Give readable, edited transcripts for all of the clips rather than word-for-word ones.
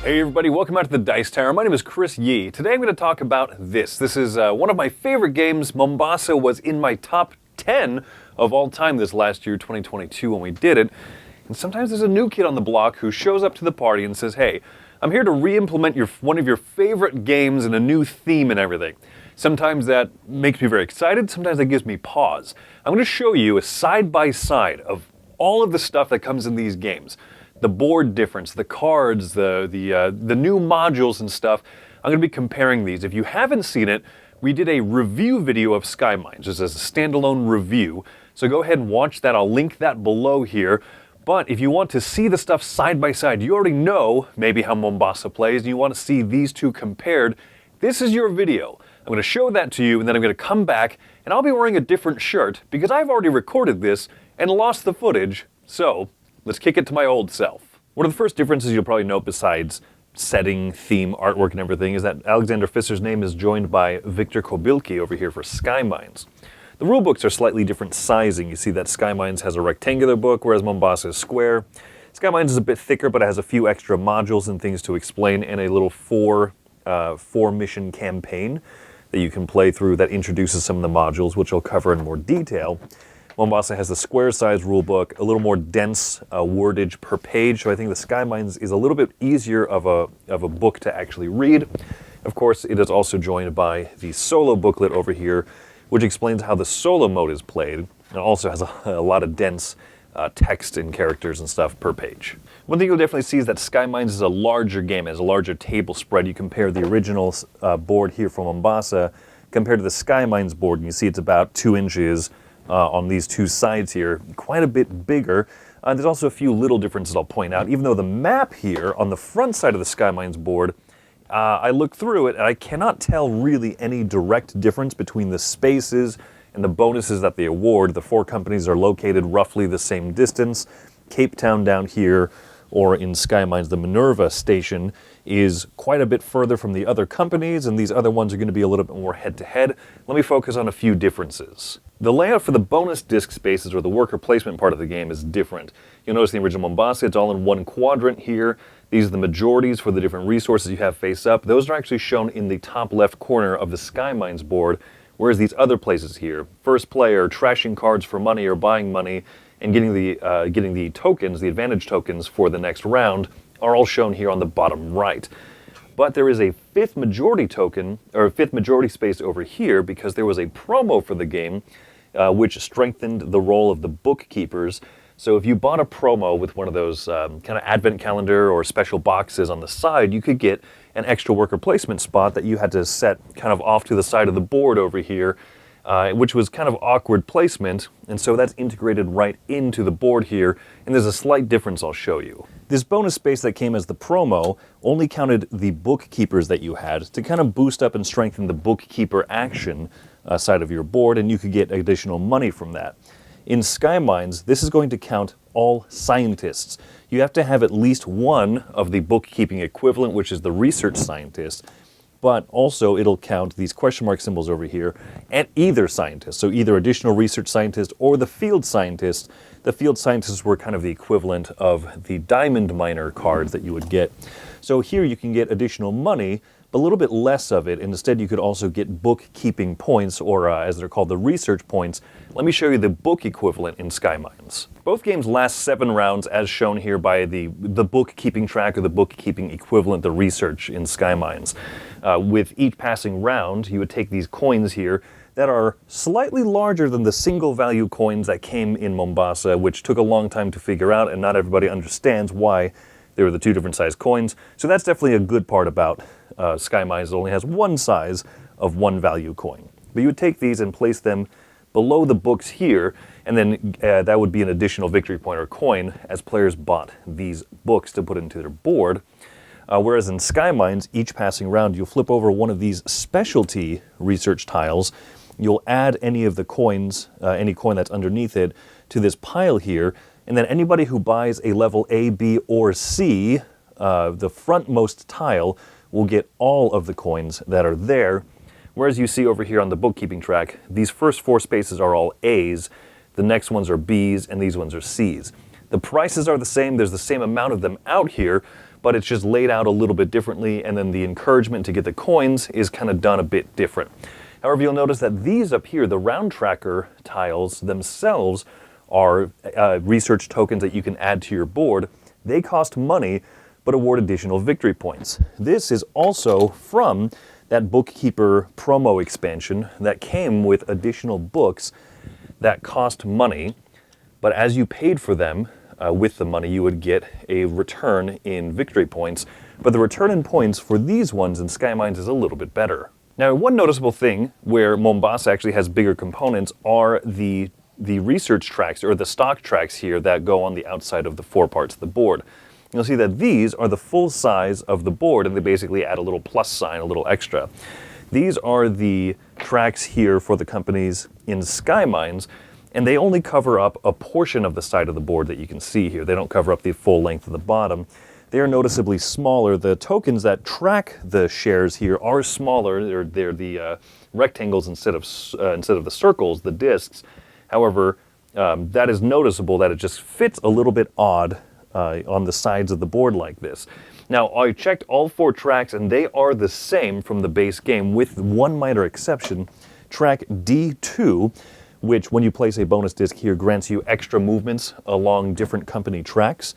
Hey everybody, welcome out to the Dice Tower. My name is Chris Yee. Today I'm going to talk about this. This is one of my favorite games. Mombasa was in my top 10 of all time this last year, 2022, when we did it. And sometimes there's a new kid on the block who shows up to the party and says, hey, I'm here to re-implement one of your favorite games and a new theme and everything. Sometimes that makes me very excited, sometimes that gives me pause. I'm going to show you a side-by-side of all of the stuff that comes in these games. The board difference, the cards, the new modules and stuff. I'm going to be comparing these. If you haven't seen it, we did a review video of Skymines, just as a standalone review. So go ahead and watch that. I'll link that below here. But if you want to see the stuff side by side, you already know maybe how Mombasa plays, and you want to see these two compared, this is your video. I'm going to show that to you, and then I'm going to come back, and I'll be wearing a different shirt, because I've already recorded this and lost the footage, so let's kick it to my old self. One of the first differences you'll probably note, besides setting, theme, artwork, and everything, is that Alexander Fisser's name is joined by Victor Kobilki over here for Skymines. The rulebooks are slightly different sizing. You see that Skymines has a rectangular book, whereas Mombasa is square. Skymines is a bit thicker, but it has a few extra modules and things to explain, and a little four-mission campaign that you can play through that introduces some of the modules, which I'll cover in more detail. Mombasa has the square-sized rulebook, a little more dense wordage per page, so I think the Skymines is a little bit easier of a book to actually read. Of course, it is also joined by the solo booklet over here, which explains how the solo mode is played, and it also has a lot of dense text and characters and stuff per page. One thing you'll definitely see is that Skymines is a larger game, it has a larger table spread. You compare the original board here from Mombasa compared to the Skymines board, and you see it's about 2 inches on these two sides here, quite a bit bigger. There's also a few little differences I'll point out, even though the map here on the front side of the Skymines board, I looked through it and I cannot tell really any direct difference between the spaces and the bonuses that they award. The 4 companies are located roughly the same distance. Cape Town down here, or in Skymines, the Minerva station, is quite a bit further from the other companies, and these other ones are going to be a little bit more head-to-head. Let me focus on a few differences. The layout for the bonus disc spaces, or the worker placement part of the game, is different. You'll notice in the original Mombasa, it's all in one quadrant here. These are the majorities for the different resources you have face up. Those are actually shown in the top left corner of the Skymines board, whereas these other places here, first player, trashing cards for money or buying money, and getting the tokens, the advantage tokens for the next round, are all shown here on the bottom right. But there is a 5th majority token, or a 5th majority space over here, because there was a promo for the game, which strengthened the role of the bookkeepers. So if you bought a promo with one of those kind of advent calendar or special boxes on the side, you could get an extra worker placement spot that you had to set kind of off to the side of the board over here, which was kind of awkward placement, and so that's integrated right into the board here, and there's a slight difference I'll show you. This bonus space that came as the promo only counted the bookkeepers that you had to kind of boost up and strengthen the bookkeeper action side of your board, and you could get additional money from that. In Skymines, this is going to count all scientists. You have to have at least one of the bookkeeping equivalent, which is the research scientist, but also it'll count these question mark symbols over here at either scientist. So either additional research scientist or the field scientist. The field scientists were kind of the equivalent of the diamond miner cards that you would get. So here you can get additional money, but a little bit less of it. And instead you could also get bookkeeping points, or as they're called, the research points. Let me show you the book equivalent in Skymines. Both games last 7 rounds, as shown here by the bookkeeping track, or the bookkeeping equivalent, the research in Skymines. With each passing round, you would take these coins here that are slightly larger than the single value coins that came in Mombasa, which took a long time to figure out, and not everybody understands why they were the 2 different size coins. So that's definitely a good part about Skymines. It only has one size of 1 value coin. But you would take these and place them below the books here, and then that would be an additional victory point or coin as players bought these books to put into their board. Whereas in Skymines, each passing round, you'll flip over one of these specialty research tiles. You'll add any of the coins, any coin that's underneath it, to this pile here, and then anybody who buys a level A, B, or C, the frontmost tile, will get all of the coins that are there. Whereas you see over here on the bookkeeping track, these first 4 spaces are all A's, the next ones are B's, and these ones are C's. The prices are the same, there's the same amount of them out here, but it's just laid out a little bit differently, and then the encouragement to get the coins is kind of done a bit different. However, you'll notice that these up here, the round tracker tiles themselves, are research tokens that you can add to your board. They cost money, but award additional victory points. This is also from that Bookkeeper promo expansion that came with additional books that cost money, but as you paid for them with the money, you would get a return in victory points, but the return in points for these ones in Skymines is a little bit better. Now, one noticeable thing where Mombasa actually has bigger components are the research tracks, or the stock tracks here that go on the outside of the 4 parts of the board. You'll see that these are the full size of the board, and they basically add a little plus sign, a little extra. These are the tracks here for the companies in Skymines, and they only cover up a portion of the side of the board that you can see here. They don't cover up the full length of the bottom. They are noticeably smaller. The tokens that track the shares here are smaller. They're the rectangles instead of the circles, the discs. However, that is noticeable that it just fits a little bit odd on the sides of the board like this. Now, I checked all 4 tracks, and they are the same from the base game, with one minor exception. Track D2, which when you place a bonus disc here, grants you extra movements along different company tracks.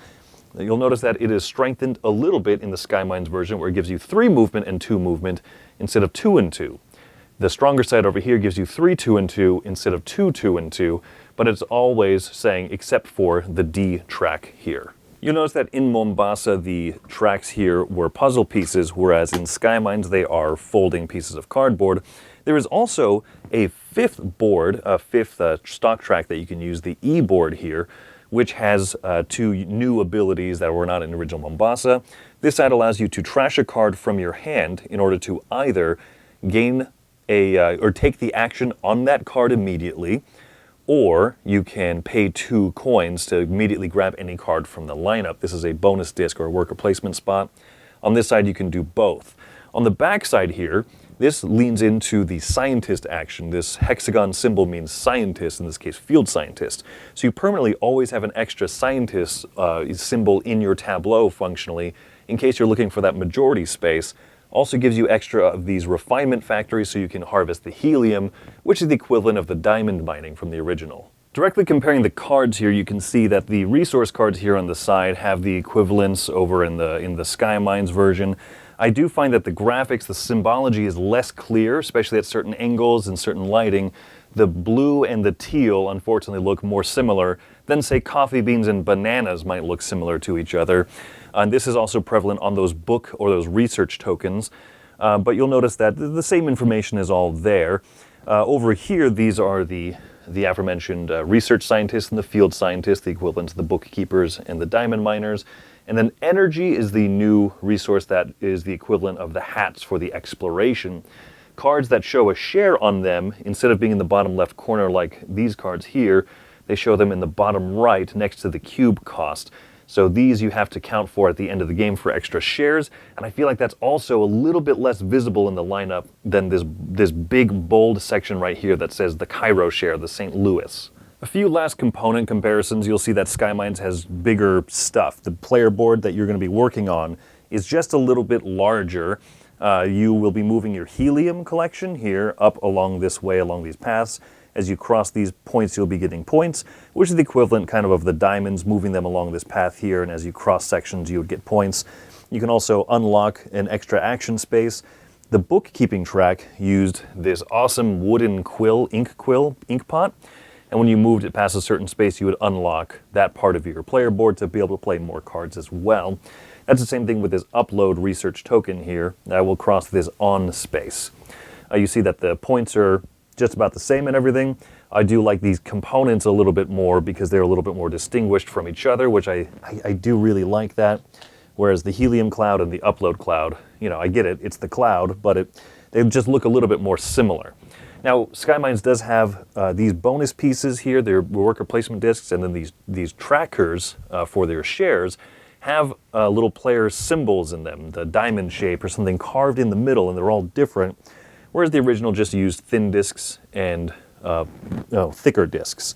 You'll notice that it is strengthened a little bit in the Skymines version, where it gives you 3 movement and 2 movement instead of 2 and 2. The stronger side over here gives you 3, 2, and 2 instead of 2, 2, and 2, but it's always saying except for the D track here. You'll notice that in Mombasa, the tracks here were puzzle pieces, whereas in Skymines, they are folding pieces of cardboard. There is also a 5th board, a 5th stock track that you can use, the E board here, which has 2 new abilities that were not in original Mombasa. This side allows you to trash a card from your hand in order to either gain or take the action on that card immediately, or you can pay 2 coins to immediately grab any card from the lineup. This is a bonus disc or a worker placement spot. On this side, you can do both. On the back side here, this leans into the scientist action. This hexagon symbol means scientist, in this case field scientist. So you permanently always have an extra scientist symbol in your tableau functionally, in case you're looking for that majority space. Also gives you extra of these refinement factories so you can harvest the helium, which is the equivalent of the diamond mining from the original. Directly comparing the cards here, you can see that the resource cards here on the side have the equivalents over in the Skymines version. I do find that the graphics, the symbology is less clear, especially at certain angles and certain lighting. The blue and the teal, unfortunately, look more similar than, say, coffee beans and bananas might look similar to each other. And this is also prevalent on those book or those research tokens. But you'll notice that the same information is all there. Over here, these are the aforementioned research scientists and the field scientists, the equivalent to the bookkeepers and the diamond miners. And then energy is the new resource that is the equivalent of the hats for the exploration. Cards that show a share on them, instead of being in the bottom left corner like these cards here, they show them in the bottom right next to the cube cost. So these you have to count for at the end of the game for extra shares, and I feel like that's also a little bit less visible in the lineup than this big bold section right here that says the Cairo share, the St. Louis. A few last component comparisons. You'll see that Skymines has bigger stuff. The player board that you're going to be working on is just a little bit larger. You will be moving your helium collection here up along this way, along these paths. As you cross these points, you'll be getting points, which is the equivalent kind of the diamonds, moving them along this path here, and as you cross sections, you would get points. You can also unlock an extra action space. The bookkeeping track used this awesome wooden ink pot, and when you moved it past a certain space, you would unlock that part of your player board to be able to play more cards as well. That's the same thing with this upload research token here. I will cross this on space. You see that the points are just about the same and everything. I do like these components a little bit more because they're a little bit more distinguished from each other, which I do really like that. Whereas the helium cloud and the upload cloud, I get it, it's the cloud, but they just look a little bit more similar. Now, Skymines does have these bonus pieces here, their worker placement discs, and then these trackers for their shares have little player symbols in them, the diamond shape or something carved in the middle, and they're all different. Whereas the original just used thin discs and thicker discs.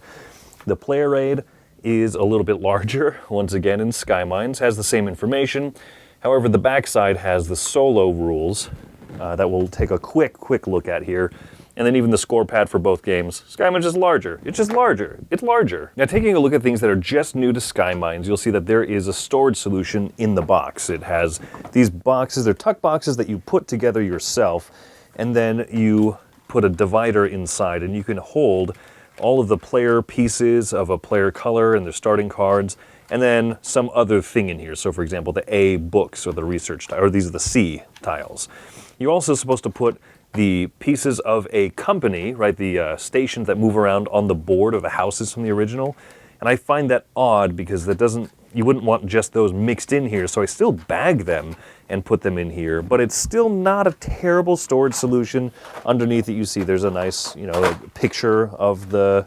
The player aid is a little bit larger, once again in Skymines, has the same information. However, the backside has the solo rules that we'll take a quick look at here. And then even the score pad for both games. Skymines is larger. It's just larger. It's larger. Now, taking a look at things that are just new to Skymines, you'll see that there is a storage solution in the box. It has these boxes. They're tuck boxes that you put together yourself, and then you put a divider inside, and you can hold all of the player pieces of a player color and their starting cards, and then some other thing in here. So, for example, the A books or the research, or these are the C tiles. You're also supposed to put the pieces of a company, right, the stations that move around on the board of the houses from the original. And I find that odd because you wouldn't want just those mixed in here, so I still bag them and put them in here, but it's still not a terrible storage solution. Underneath it, you see there's a nice, picture of the,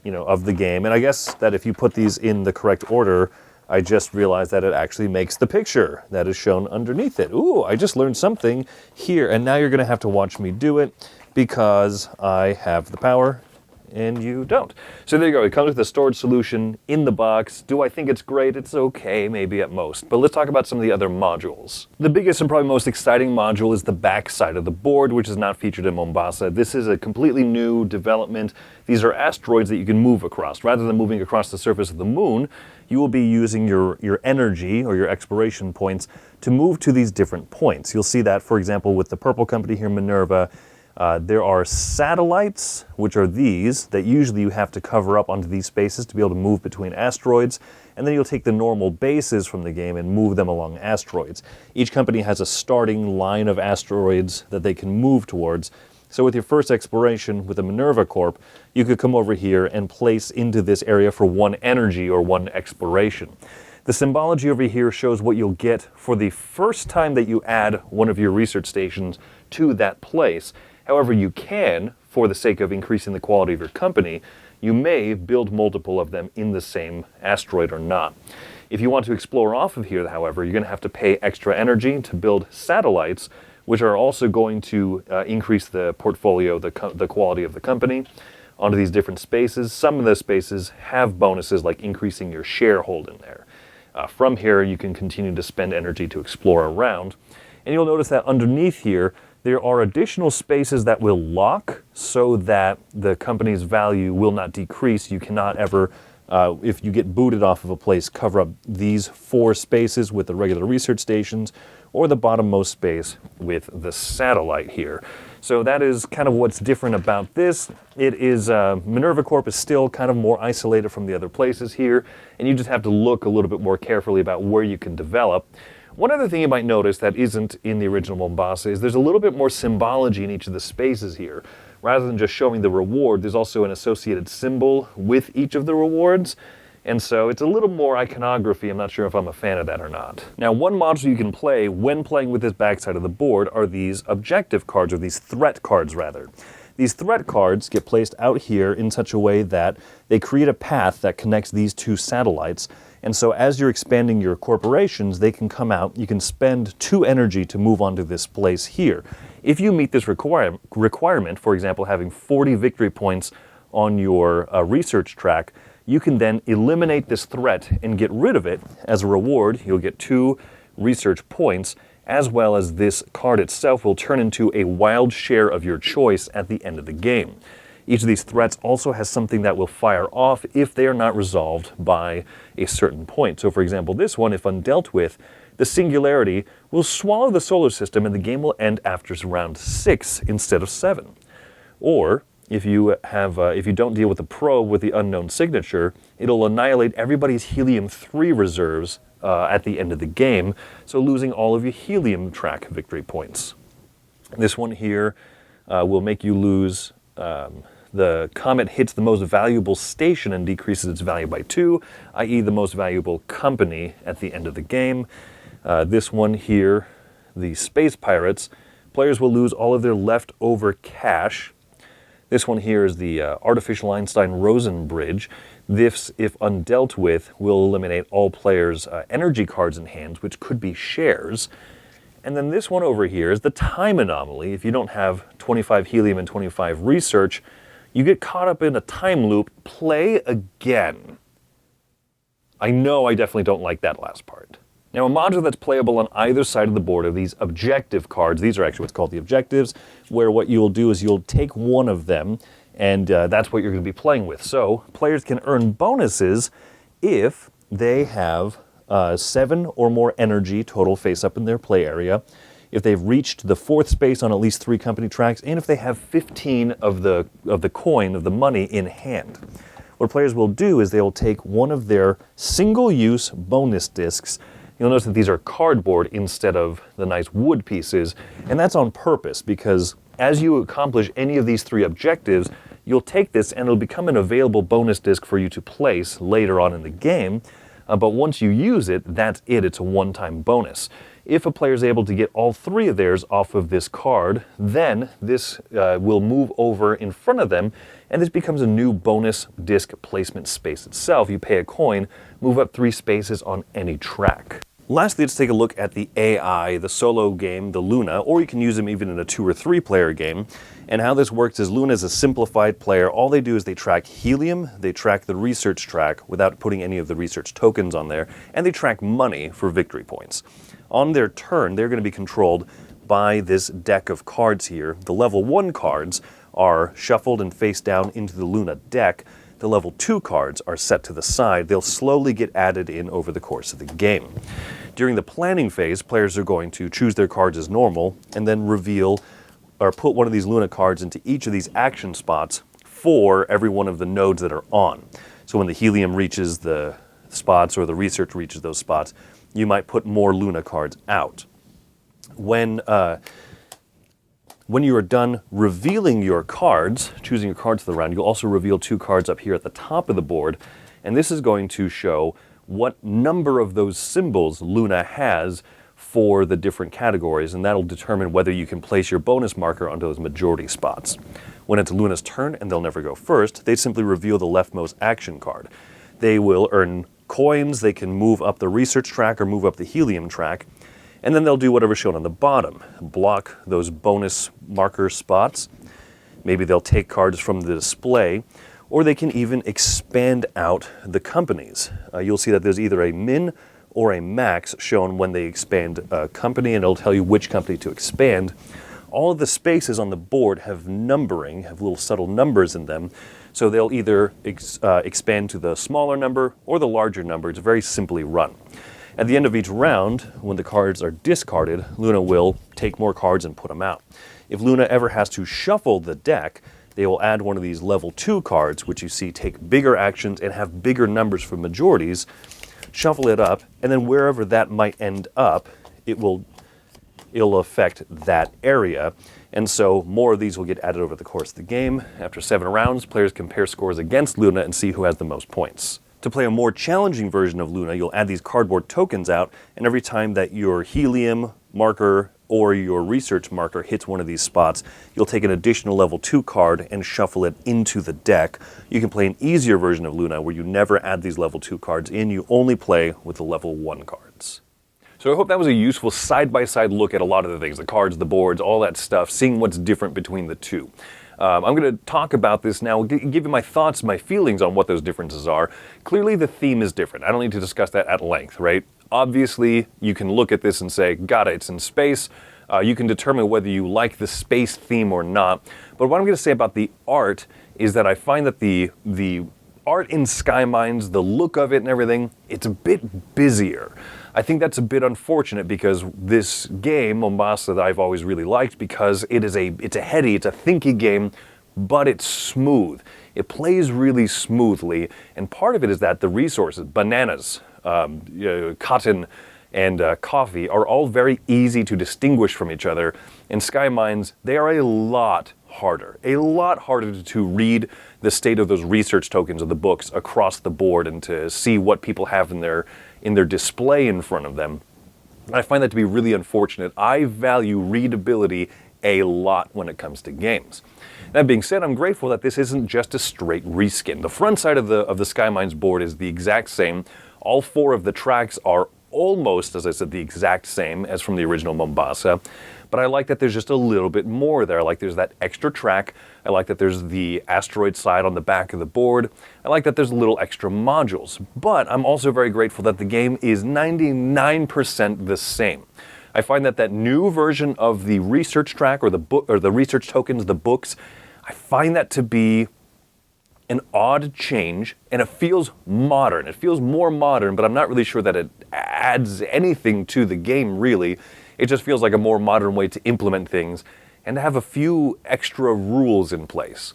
of the game. And I guess that if you put these in the correct order, I just realized that it actually makes the picture that is shown underneath it. Ooh, I just learned something here, and now you're going to have to watch me do it because I have the power and you don't. So there you go. It comes with a storage solution in the box. Do I think it's great? It's okay, maybe at most. But let's talk about some of the other modules. The biggest and probably most exciting module is the back side of the board, which is not featured in Mombasa. This is a completely new development. These are asteroids that you can move across. Rather than moving across the surface of the moon, you will be using your energy or your exploration points to move to these different points. You'll see that, for example, with the purple company here, Minerva. There are satellites, which are these, that usually you have to cover up onto these spaces to be able to move between asteroids, and then you'll take the normal bases from the game and move them along asteroids. Each company has a starting line of asteroids that they can move towards. So with your first exploration with the Minerva Corp, you could come over here and place into this area for one energy or one exploration. The symbology over here shows what you'll get for the first time that you add one of your research stations to that place. However, you can, for the sake of increasing the quality of your company, you may build multiple of them in the same asteroid or not. If you want to explore off of here, however, you're going to have to pay extra energy to build satellites, which are also going to increase the portfolio, the quality of the company onto these different spaces. Some of the spaces have bonuses like increasing your shareholding there. From here, you can continue to spend energy to explore around. And you'll notice that underneath here, there are additional spaces that will lock so that the company's value will not decrease. You cannot ever, if you get booted off of a place, cover up these 4 spaces with the regular research stations or the bottommost space with the satellite here. So that is kind of what's different about this. It is, Minerva Corp is still kind of more isolated from the other places here, and you just have to look a little bit more carefully about where you can develop. One other thing you might notice that isn't in the original Mombasa is there's a little bit more symbology in each of the spaces here. Rather than just showing the reward, there's also an associated symbol with each of the rewards. And so it's a little more iconography. I'm not sure if I'm a fan of that or not. Now, one module you can play when playing with this backside of the board are these objective cards, or these threat cards rather. These threat cards get placed out here in such a way that they create a path that connects these 2 satellites. And so as you're expanding your corporations, they can come out. You can spend 2 energy to move onto this place here. If you meet this requirement, for example, having 40 victory points on your research track, you can then eliminate this threat and get rid of it. As a reward, you'll get 2 research points, as well as this card itself will turn into a wild share of your choice at the end of the game. Each of these threats also has something that will fire off if they are not resolved by a certain point. So for example, this one, if undealt with, the singularity will swallow the solar system and the game will end after round 6 instead of 7. Or if you don't deal with the probe with the unknown signature, it'll annihilate everybody's helium-3 reserves at the end of the game, so losing all of your helium track victory points. This one here will make you lose, the comet hits the most valuable station and decreases its value by 2, i.e. the most valuable company at the end of the game. This one here, the space pirates, players will lose all of their leftover cash. This one here is the artificial Einstein-Rosen bridge. This, if undealt with, will eliminate all players' energy cards in hands, which could be shares. And then this one over here is the time anomaly. If you don't have 25 helium and 25 research, you get caught up in a time loop. Play again. I know I definitely don't like that last part. Now, a module that's playable on either side of the board are these objective cards. These are actually what's called the objectives, where what you'll do is you'll take one of them, and that's what you're going to be playing with. So players can earn bonuses if they have 7 or more energy total face up in their play area, if they've reached the 4th space on at least 3 company tracks, and if they have 15 of the coin, of the money in hand. What players will do is they will take one of their single-use bonus discs. You'll notice that these are cardboard instead of the nice wood pieces, and that's on purpose because as you accomplish any of these 3 objectives, you'll take this and it'll become an available bonus disc for you to place later on in the game. But once you use it, that's it. It's a one-time bonus. If a player is able to get all 3 of theirs off of this card, then this will move over in front of them, and this becomes a new bonus disc placement space itself. You pay a coin, move up 3 spaces on any track. Lastly, let's take a look at the AI, the solo game, the Luna, or you can use them even in a 2 or 3 player game. And how this works is Luna is a simplified player. All they do is they track helium, they track the research track without putting any of the research tokens on there, and they track money for victory points. On their turn, they're going to be controlled by this deck of cards here. The level 1 cards are shuffled and face down into the Luna deck. The level 2 cards are set to the side. They'll slowly get added in over the course of the game. During the planning phase, players are going to choose their cards as normal and then reveal or put one of these Luna cards into each of these action spots for every one of the nodes that are on. So when the helium reaches the spots or the research reaches those spots, you might put more Luna cards out. When you are done revealing your cards, choosing your cards for the round, you'll also reveal 2 cards up here at the top of the board, and this is going to show what number of those symbols Luna has for the different categories, and that'll determine whether you can place your bonus marker onto those majority spots. When it's Luna's turn, and they'll never go first, they simply reveal the leftmost action card. They will earn coins, they can move up the research track or move up the helium track, and then they'll do whatever's shown on the bottom. Block those bonus marker spots. Maybe they'll take cards from the display, or they can even expand out the companies. You'll see that there's either a min or a max shown when they expand a company, and it'll tell you which company to expand. All of the spaces on the board have numbering, have little subtle numbers in them, so they'll either expand to the smaller number or the larger number. It's very simply run. At the end of each round, when the cards are discarded, Luna will take more cards and put them out. If Luna ever has to shuffle the deck, they will add one of these level 2 cards, which you see take bigger actions and have bigger numbers for majorities, shuffle it up, and then wherever that might end up, it'll affect that area. And so more of these will get added over the course of the game. After 7 rounds, players compare scores against Luna and see who has the most points. To play a more challenging version of Luna, you'll add these cardboard tokens out, and every time that your helium marker or your research marker hits one of these spots, you'll take an additional level 2 card and shuffle it into the deck. You can play an easier version of Luna where you never add these level 2 cards in, you only play with the level 1 cards. So I hope that was a useful side-by-side look at a lot of the things, the cards, the boards, all that stuff, seeing what's different between the two. I'm going to talk about this now, give you my thoughts, my feelings on what those differences are. Clearly the theme is different. I don't need to discuss that at length, right? Obviously, you can look at this and say, got it, it's in space. You can determine whether you like the space theme or not. But what I'm going to say about the art is that I find that the art in Skymines, the look of it and everything, it's a bit busier. I think that's a bit unfortunate because this game, Mombasa, that I've always really liked because it's a heady, it's a thinky game, but it's smooth. It plays really smoothly, and part of it is that the resources, bananas, cotton, and coffee are all very easy to distinguish from each other. In Skymines, they are a lot harder to read the state of those research tokens of the books across the board and to see what people have in their display in front of them. I find that to be really unfortunate. I value readability a lot when it comes to games. That being said, I'm grateful that this isn't just a straight reskin. The front side of the Skymines board is the exact same. All 4 of the tracks are almost, as I said, the exact same as from the original Mombasa, but I like that there's just a little bit more there. I like there's that extra track. I like that there's the Asteroid side on the back of the board. I like that there's a little extra modules, but I'm also very grateful that the game is 99% the same. I find that that new version of the research track or the book or the research tokens, the books, I find that to be an odd change, and it feels modern. It feels more modern, but I'm not really sure that it adds anything to the game, really. It just feels like a more modern way to implement things and to have a few extra rules in place.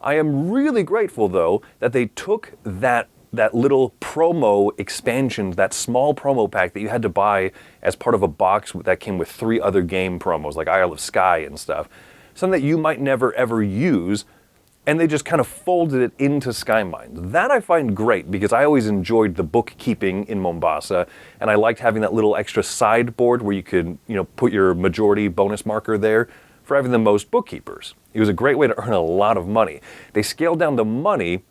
I am really grateful, though, that they took that little promo expansion, that small promo pack that you had to buy as part of a box that came with 3 other game promos, like Isle of Skye and stuff, something that you might never ever use, and they just kind of folded it into Skymines. That I find great because I always enjoyed the bookkeeping in Mombasa, and I liked having that little extra sideboard where you could, put your majority bonus marker there for having the most bookkeepers. It was a great way to earn a lot of money. They scaled down the money,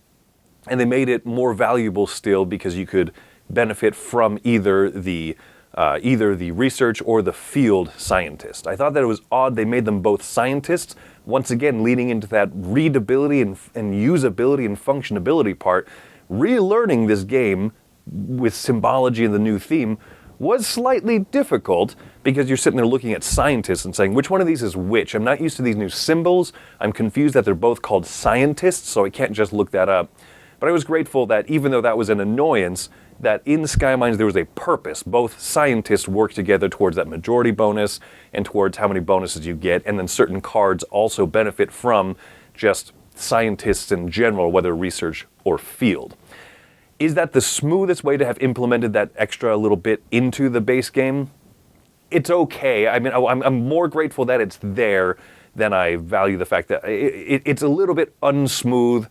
and they made it more valuable still because you could benefit from either the research or the field scientist. I thought that it was odd they made them both scientists, once again leading into that readability and usability and functionability part. Relearning this game with symbology and the new theme was slightly difficult because you're sitting there looking at scientists and saying, which one of these is which? I'm not used to these new symbols. I'm confused that they're both called scientists, so I can't just look that up. But I was grateful that even though that was an annoyance, that in Skymines there was a purpose. Both scientists work together towards that majority bonus and towards how many bonuses you get, and then certain cards also benefit from just scientists in general, whether research or field. Is that the smoothest way to have implemented that extra little bit into the base game? It's okay. I mean, I'm more grateful that it's there than I value the fact that it's a little bit unsmooth,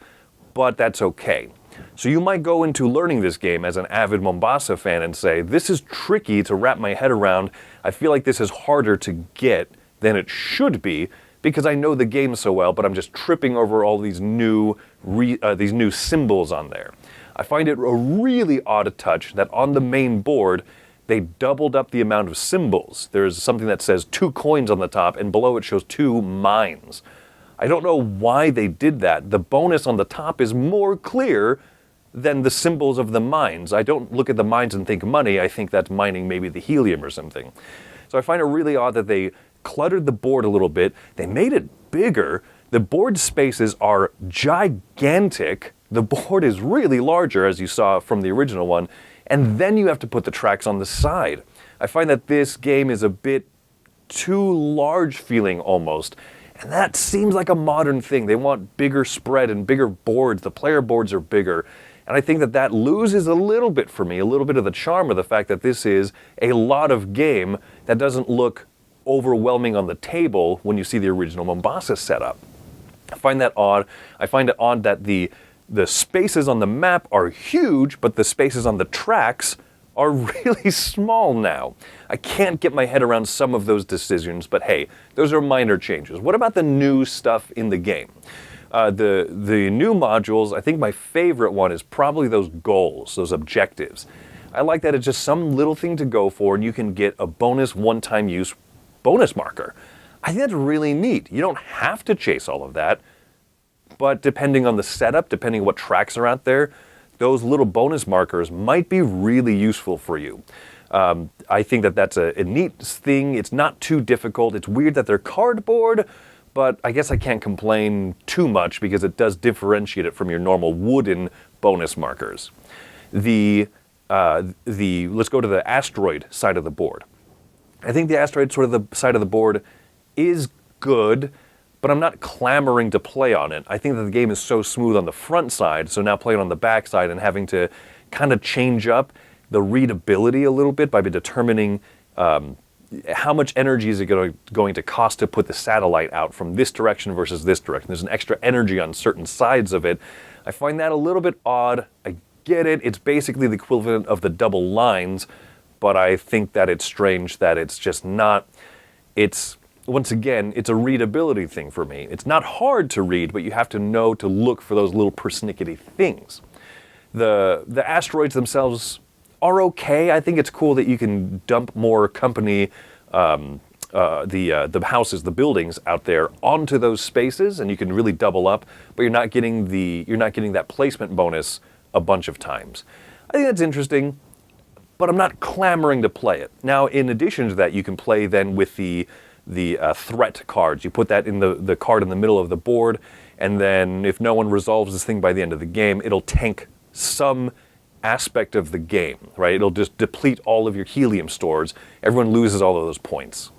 but that's okay. So you might go into learning this game as an avid Mombasa fan and say, this is tricky to wrap my head around. I feel like this is harder to get than it should be because I know the game so well, but I'm just tripping over all these new symbols on there. I find it a really odd touch that on the main board, they doubled up the amount of symbols. There's something that says 2 coins on the top, and below it shows 2 mines. I don't know why they did that. The bonus on the top is more clear than the symbols of the mines. I don't look at the mines and think money. I think that's mining maybe the helium or something. So I find it really odd that they cluttered the board a little bit. They made it bigger. The board spaces are gigantic. The board is really larger, as you saw from the original one. And then you have to put the tracks on the side. I find that this game is a bit too large feeling almost. And that seems like a modern thing. They want bigger spread and bigger boards. The player boards are bigger. And I think that that loses a little bit for me, a little bit of the charm of the fact that this is a lot of game that doesn't look overwhelming on the table when you see the original Mombasa setup. I find that odd. I find it odd that the spaces on the map are huge, but the spaces on the tracks are really small now. I can't get my head around some of those decisions, but hey, those are minor changes. What about the new stuff in the game? The new modules, I think my favorite one is probably those goals, those objectives. I like that it's just some little thing to go for and you can get a bonus one-time use bonus marker. I think that's really neat. You don't have to chase all of that, but depending on the setup, depending on what tracks are out there, those little bonus markers might be really useful for you. I think that that's a neat thing. It's not too difficult. It's weird that they're cardboard, but I guess I can't complain too much because it does differentiate it from your normal wooden bonus markers. Let's go to the Asteroid side of the board. I think the Asteroid sort of the side of the board is good, but I'm not clamoring to play on it. I think that the game is so smooth on the front side, so now playing on the back side and having to kind of change up the readability a little bit by determining how much energy is it going to cost to put the satellite out from this direction versus this direction. There's an extra energy on certain sides of it. I find that a little bit odd. I get it. It's basically the equivalent of the double lines, but I think that it's strange that it's just not... Once again, it's a readability thing for me. It's not hard to read, but you have to know to look for those little persnickety things. The asteroids themselves, are okay. I think it's cool that you can dump more company, the houses, the buildings out there onto those spaces, and you can really double up. But you're not getting that placement bonus a bunch of times. I think that's interesting, but I'm not clamoring to play it. Now, in addition to that, you can play then with the threat cards. You put that in the card in the middle of the board, and then if no one resolves this thing by the end of the game, it'll tank some aspect of the game, right? It'll just deplete all of your helium stores. Everyone loses all of those points.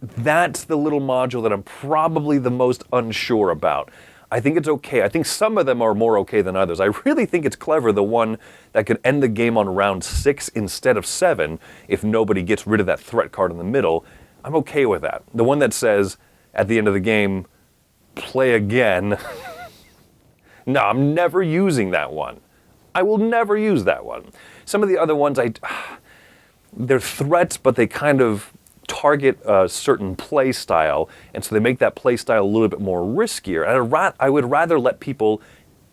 That's the little module that I'm probably the most unsure about. I think it's okay. I think some of them are more okay than others. I really think it's clever, the one that could end the game on round 6 instead of 7 if nobody gets rid of that threat card in the middle. I'm okay with that. The one that says at the end of the game, play again. No, I'm never using that one. I will never use that one. Some of the other ones, they're threats, but they kind of target a certain play style, and so they make that play style a little bit more riskier. And I would rather let people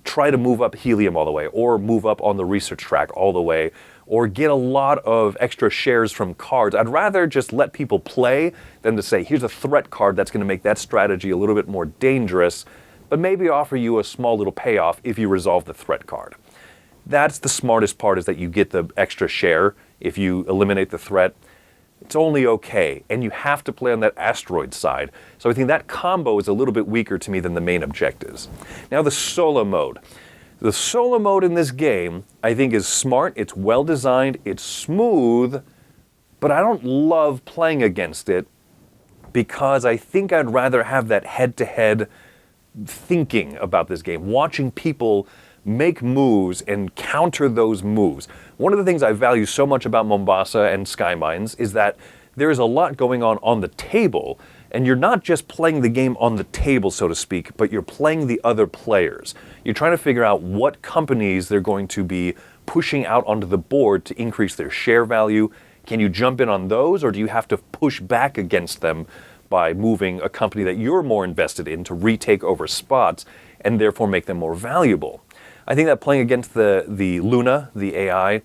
try to move up helium all the way, or move up on the research track all the way, or get a lot of extra shares from cards. I'd rather just let people play than to say, here's a threat card that's going to make that strategy a little bit more dangerous, but maybe offer you a small little payoff if you resolve the threat card. That's the smartest part, is that you get the extra share if you eliminate the threat. It's only okay, and you have to play on that asteroid side. So I think that combo is a little bit weaker to me than the main objectives. Now the solo mode. The solo mode in this game, I think, is smart, it's well designed, it's smooth, but I don't love playing against it because I think I'd rather have that head-to-head thinking about this game, watching people make moves and counter those moves. One of the things I value so much about Mombasa and Skymines is that there's a lot going on the table, and you're not just playing the game on the table, so to speak, but you're playing the other players. You're trying to figure out what companies they're going to be pushing out onto the board to increase their share value. Can you jump in on those, or do you have to push back against them by moving a company that you're more invested in to retake over spots and therefore make them more valuable? I think that playing against the Luna, the AI,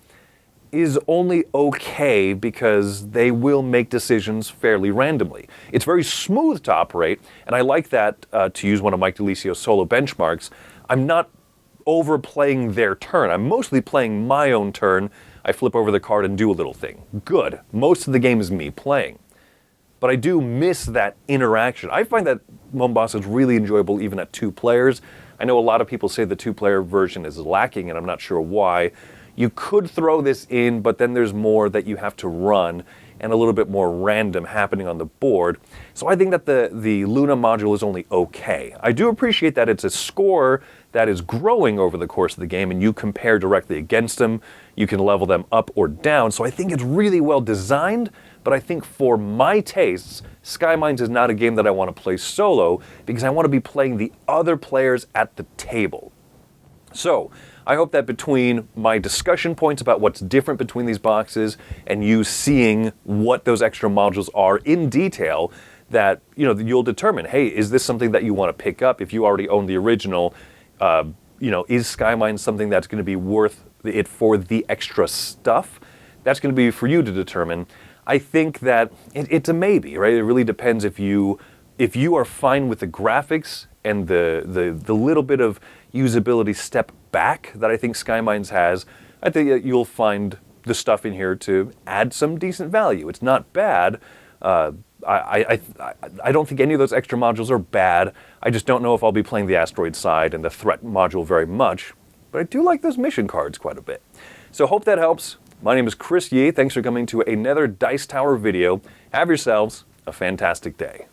is only okay because they will make decisions fairly randomly. It's very smooth to operate, and I like that, to use one of Mike DeLisio's solo benchmarks. I'm not overplaying their turn. I'm mostly playing my own turn. I flip over the card and do a little thing. Good. Most of the game is me playing. But I do miss that interaction. I find that Mombasa is really enjoyable even at 2 players. I know a lot of people say the 2-player version is lacking, and I'm not sure why. You could throw this in, but then there's more that you have to run and a little bit more random happening on the board. So I think that the Luna module is only okay. I do appreciate that it's a score that is growing over the course of the game, and you compare directly against them. You can level them up or down. So I think it's really well designed, but I think for my tastes, Skymines is not a game that I want to play solo because I want to be playing the other players at the table. So I hope that between my discussion points about what's different between these boxes and you seeing what those extra modules are in detail, that you'll determine, hey, is this something that you want to pick up if you already own the original? Is Skymines something that's going to be worth it for the extra stuff? That's going to be for you to determine. I think that it's a maybe, right? It really depends if you are fine with the graphics and the little bit of usability step back that I think Skymines has. I think that you'll find the stuff in here to add some decent value. It's not bad. I don't think any of those extra modules are bad. I just don't know if I'll be playing the Asteroid side and the threat module very much. But I do like those mission cards quite a bit. So hope that helps. My name is Chris Yee. Thanks for coming to another Dice Tower video. Have yourselves a fantastic day.